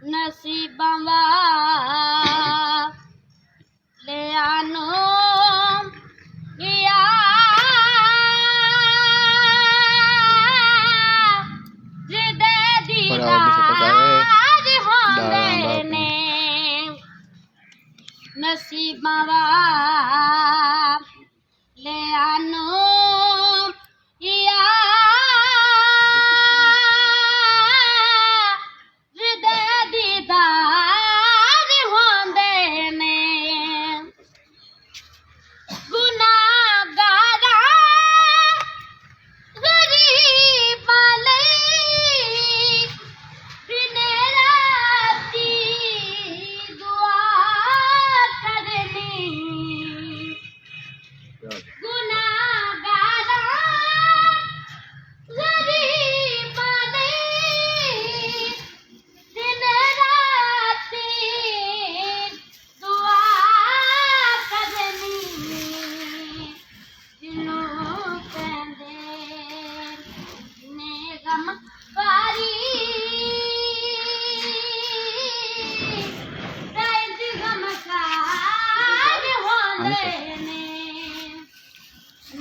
ਨਸੀਬਾਂ ਵਾਲਿਆਂ ਨੂੰ ਗਿਆ ਜਿਹਦੇ ਦੀਦਾਰ ਹੁੰਦੇ ਨੇ। ਨਸੀਬਾਂ ਵਾਲਿਆਂ ਨੂੰ ਗਿਆ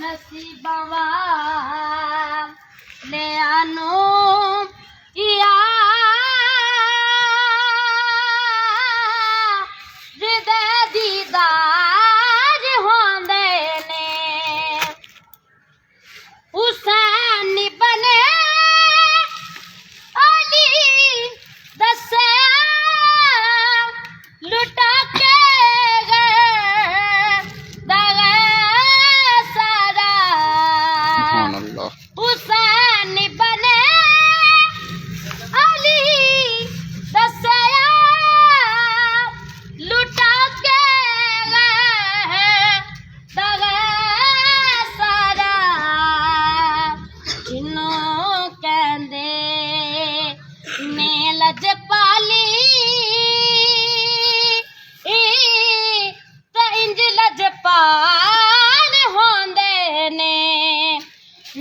ਨਸੀਬਾਂ ਵਾਲਿਆਂ ਨੂੰ ਗਿਆ ਜਿਹਦੇ ਦੀਦਾਰ ਹੁੰਦੇ ਨੇ। ਹੁਸੈਨ ਬਣੇ ਅਲੀ ਦੱਸਿਆ ਲੁਟਾ ਕੇ हुसैन बने अली दसया लुटा के दगे सारा जिन्हों कहंदे ने लजपाली ते इंज लजपाल होंदे ने।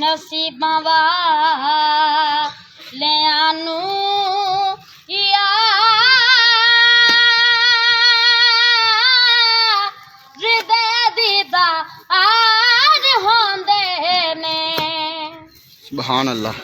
नसीबां वालिਆਂ ਨੂੰ ਗਿਆ ਜਿਹਦੇ ਦੀਦਾਰ ਹੁੰਦੇ ਨੇ। ਸੁਭਾਨ ਅੱਲਾਹ।